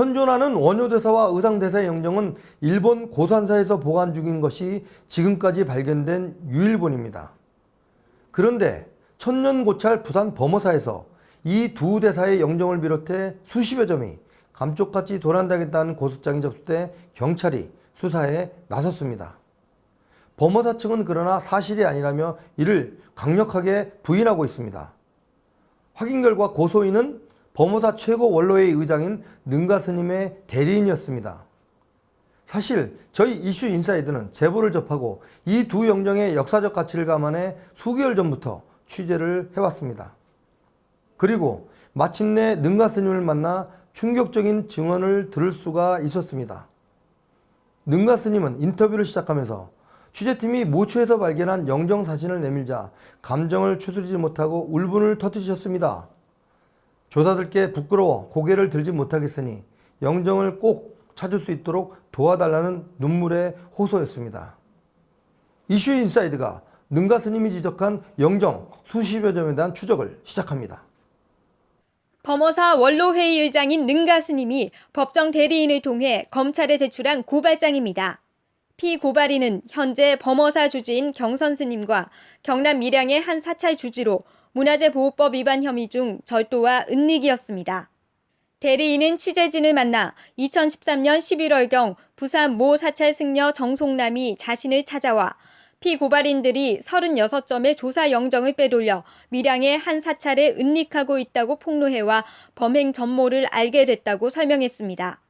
현존하는 원효대사와 의상대사의 영정은 일본 고산사에서 보관 중인 것이 지금까지 발견된 유일본입니다. 그런데 천년고찰 부산 범어사에서 이 두 대사의 영정을 비롯해 수십여 점이 감쪽같이 도난당했다는 고소장이 접수돼 경찰이 수사에 나섰습니다. 범어사 측은 그러나 사실이 아니라며 이를 강력하게 부인하고 있습니다. 확인 결과 고소인은 범어사 최고 원로의 의장인 능가 스님의 대리인이었습니다. 사실 저희 이슈 인사이드는 제보를 접하고 이 두 영정의 역사적 가치를 감안해 수개월 전부터 취재를 해왔습니다. 그리고 마침내 능가 스님을 만나 충격적인 증언을 들을 수가 있었습니다. 능가 스님은 인터뷰를 시작하면서 취재팀이 모처에서 발견한 영정 사진을 내밀자 감정을 추스리지 못하고 울분을 터뜨리셨습니다. 조사들께 부끄러워 고개를 들지 못하겠으니 영정을 꼭 찾을 수 있도록 도와달라는 눈물의 호소였습니다. 이슈 인사이드가 능가 스님이 지적한 영정 수십여 점에 대한 추적을 시작합니다. 범어사 원로회의 의장인 능가 스님이 법정 대리인을 통해 검찰에 제출한 고발장입니다. 피고발인은 현재 범어사 주지인 경선 스님과 경남 밀양의 한 사찰 주지로 문화재보호법 위반 혐의 중 절도와 은닉이었습니다. 대리인은 취재진을 만나 2013년 11월경 부산 모 사찰 승려 정송남이 자신을 찾아와 피고발인들이 36점의 조사 영정을 빼돌려 밀양의 한 사찰에 은닉하고 있다고 폭로해와 범행 전모를 알게 됐다고 설명했습니다.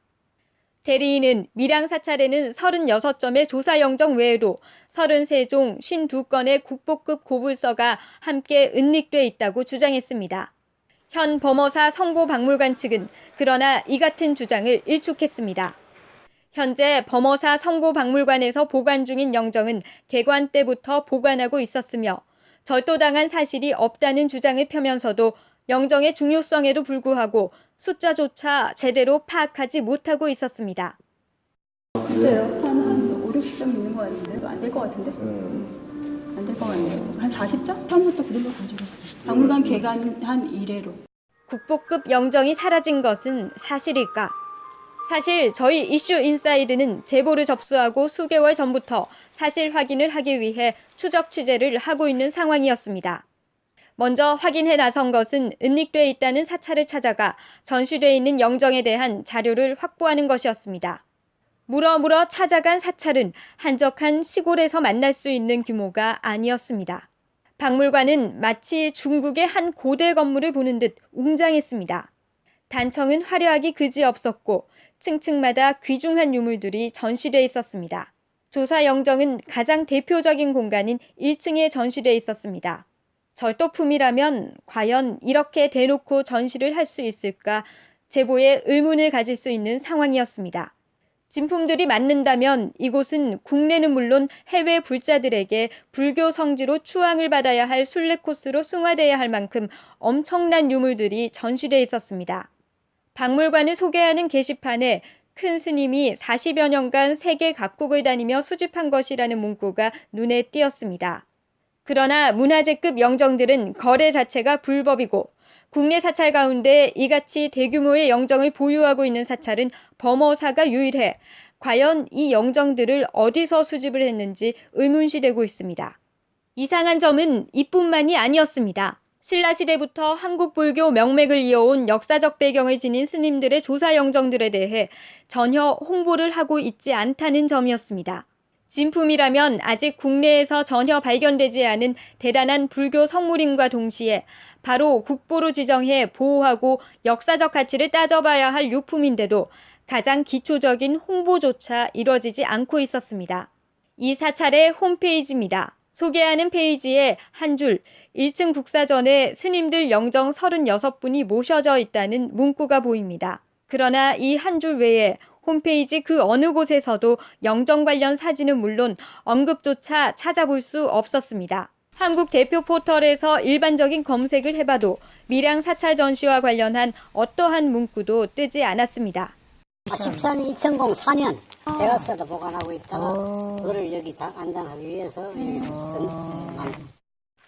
대리인은 밀양 사찰에는 36점의 조사 영정 외에도 33종 52건의 국보급 고불서가 함께 은닉돼 있다고 주장했습니다. 현 범어사 성보박물관 측은 그러나 이 같은 주장을 일축했습니다. 현재 범어사 성보박물관에서 보관 중인 영정은 개관 때부터 보관하고 있었으며 절도당한 사실이 없다는 주장을 펴면서도 영정의 중요성에도 불구하고 숫자조차 제대로 파악하지 못하고 있었습니다. 글쎄요. 한 5, 60점 있는 것 같은데 안 될 것 같은데? 안 될 것 같네요. 한 40점? 처음부터 그 정도 가지고 있어요. 박물관 개관한 이래로. 국보급 영정이 사라진 것은 사실일까? 사실 저희 이슈 인사이드는 제보를 접수하고 수개월 전부터 사실 확인을 하기 위해 추적 취재를 하고 있는 상황이었습니다. 먼저 확인해 나선 것은 은닉돼 있다는 사찰을 찾아가 전시돼 있는 영정에 대한 자료를 확보하는 것이었습니다. 물어 찾아간 사찰은 한적한 시골에서 만날 수 있는 규모가 아니었습니다. 박물관은 마치 중국의 한 고대 건물을 보는 듯 웅장했습니다. 단청은 화려하기 그지없었고 층층마다 귀중한 유물들이 전시돼 있었습니다. 조사 영정은 가장 대표적인 공간인 1층에 전시돼 있었습니다. 절도품이라면 과연 이렇게 대놓고 전시를 할 수 있을까 제보에 의문을 가질 수 있는 상황이었습니다. 진품들이 맞는다면 이곳은 국내는 물론 해외 불자들에게 불교 성지로 추앙을 받아야 할 순례 코스로 승화돼야 할 만큼 엄청난 유물들이 전시돼 있었습니다. 박물관을 소개하는 게시판에 큰 스님이 40여 년간 세계 각국을 다니며 수집한 것이라는 문구가 눈에 띄었습니다. 그러나 문화재급 영정들은 거래 자체가 불법이고 국내 사찰 가운데 이같이 대규모의 영정을 보유하고 있는 사찰은 범어사가 유일해 과연 이 영정들을 어디서 수집을 했는지 의문시되고 있습니다. 이상한 점은 이뿐만이 아니었습니다. 신라시대부터 한국 불교 명맥을 이어온 역사적 배경을 지닌 스님들의 조사 영정들에 대해 전혀 홍보를 하고 있지 않다는 점이었습니다. 진품이라면 아직 국내에서 전혀 발견되지 않은 대단한 불교 성물임과 동시에 바로 국보로 지정해 보호하고 역사적 가치를 따져봐야 할 유품인데도 가장 기초적인 홍보조차 이뤄지지 않고 있었습니다. 이 사찰의 홈페이지입니다. 소개하는 페이지에 한 줄 1층 국사전에 스님들 영정 36분이 모셔져 있다는 문구가 보입니다. 그러나 이 한 줄 외에 홈페이지 그 어느 곳에서도 영정 관련 사진은 물론 언급조차 찾아볼 수 없었습니다. 한국 대표 포털에서 일반적인 검색을 해봐도 밀양 사찰 전시와 관련한 어떠한 문구도 뜨지 않았습니다. 14년 2004년 대각서도 보관하고 있다가 그거를 여기 안장하기 위해서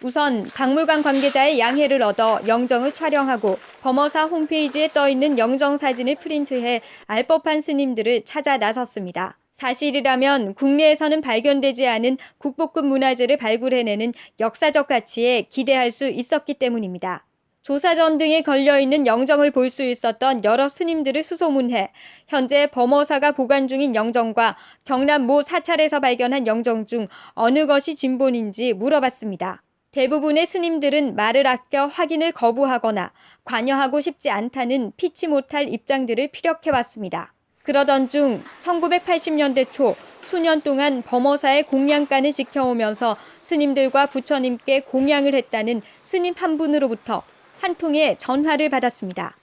우선 박물관 관계자의 양해를 얻어 영정을 촬영하고 범어사 홈페이지에 떠있는 영정사진을 프린트해 알법한 스님들을 찾아 나섰습니다. 사실이라면 국내에서는 발견되지 않은 국보급 문화재를 발굴해내는 역사적 가치에 기대할 수 있었기 때문입니다. 조사전 등에 걸려있는 영정을 볼 수 있었던 여러 스님들을 수소문해 현재 범어사가 보관 중인 영정과 경남 모 사찰에서 발견한 영정 중 어느 것이 진본인지 물어봤습니다. 대부분의 스님들은 말을 아껴 확인을 거부하거나 관여하고 싶지 않다는 피치 못할 입장들을 피력해왔습니다. 그러던 중 1980년대 초 수년 동안 범어사의 공양간을 지켜오면서 스님들과 부처님께 공양을 했다는 스님 한 분으로부터 한 통의 전화를 받았습니다.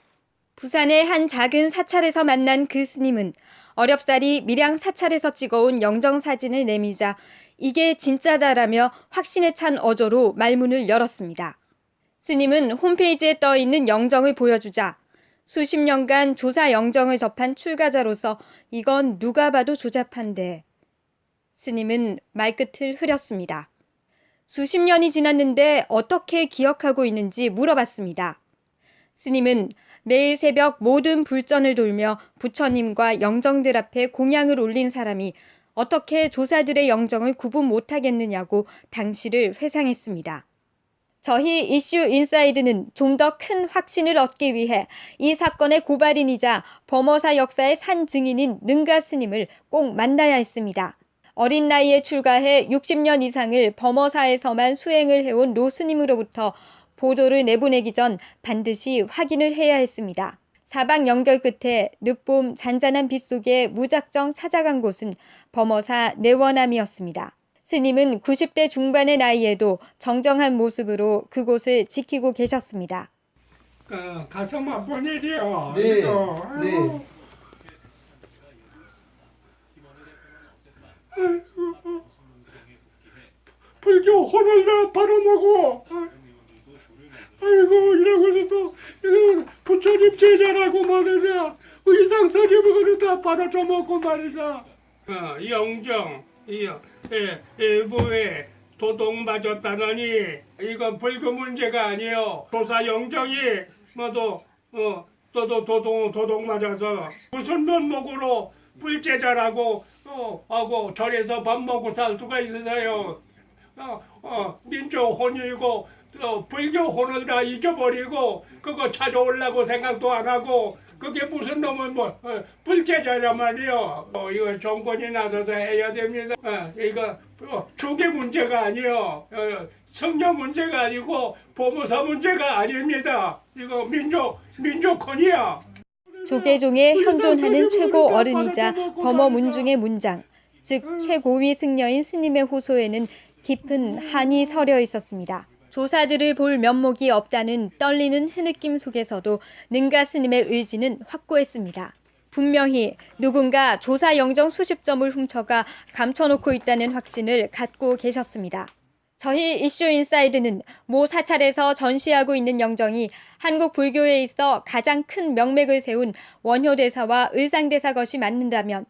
부산의 한 작은 사찰에서 만난 그 스님은 어렵사리 밀양 사찰에서 찍어온 영정사진을 내미자 이게 진짜다라며 확신에 찬 어조로 말문을 열었습니다. 스님은 홈페이지에 떠있는 영정을 보여주자 수십 년간 조사 영정을 접한 출가자로서 이건 누가 봐도 조잡한데. 스님은 말끝을 흐렸습니다. 수십 년이 지났는데 어떻게 기억하고 있는지 물어봤습니다. 스님은 매일 새벽 모든 불전을 돌며 부처님과 영정들 앞에 공양을 올린 사람이 어떻게 조사들의 영정을 구분 못하겠느냐고 당시를 회상했습니다. 저희 이슈 인사이드는 좀 더 큰 확신을 얻기 위해 이 사건의 고발인이자 범어사 역사의 산 증인인 능가 스님을 꼭 만나야 했습니다. 어린 나이에 출가해 60년 이상을 범어사에서만 수행을 해온 노 스님으로부터 보도를 내보내기 전 반드시 확인을 해야 했습니다. 사방 연결 끝에 늦봄 잔잔한 빛 속에 무작정 찾아간 곳은 범어사 내원암이었습니다. 스님은 90대 중반의 나이에도 정정한 모습으로 그곳을 지키고 계셨습니다. 가슴 아픈 일이요. 네, 이거. 네. 아이고. 불교 혼을 다 팔아먹고 아이고 이러고 있어서 이거 부처님 제자라고 말이야. 의상 서리부를 다 팔아쳐먹고 말이야. 영정 일부에 도둑 맞았다느니 이건 불교 문제가 아니에요. 조사 영정이 뭐도 도둑 맞아서 무슨 면목으로 불제자라고 하고 절에서 밥 먹고 살 수가 있어요. 민족 혼이고 불교 혼을 다 잊어버리고 그거 찾아오려고 생각도 안 하고 그게 무슨 놈은 불제자란 말이요. 이거 정권이 나서서 해야 됩니다. 이거 주계 문제가 아니요. 성녀 문제가 아니고 보모사 문제가 아닙니다. 이거 민족혼이야. 조계종에 현존하는 최고 어른이자 범어 문중의 문장, 즉 최고위 승려인 스님의 호소에는 깊은 한이 서려 있었습니다. 조사들을 볼 면목이 없다는 떨리는 흐느낌 속에서도 능가 스님의 의지는 확고했습니다. 분명히 누군가 조사 영정 수십 점을 훔쳐가 감춰놓고 있다는 확신을 갖고 계셨습니다. 저희 이슈 인사이드는 모 사찰에서 전시하고 있는 영정이 한국 불교에 있어 가장 큰 명맥을 세운 원효대사와 의상대사 것이 맞는다면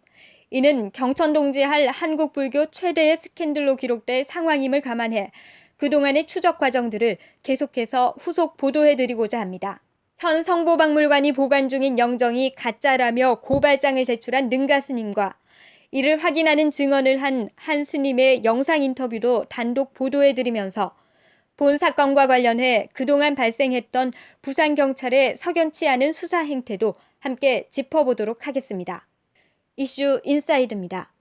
이는 경천동지할 한국 불교 최대의 스캔들로 기록될 상황임을 감안해 그동안의 추적 과정들을 계속해서 후속 보도해드리고자 합니다. 현 성보박물관이 보관 중인 영정이 가짜라며 고발장을 제출한 능가 스님과 이를 확인하는 증언을 한 스님의 영상 인터뷰도 단독 보도해드리면서 본 사건과 관련해 그동안 발생했던 부산경찰의 석연치 않은 수사 행태도 함께 짚어보도록 하겠습니다. 이슈 인사이드입니다.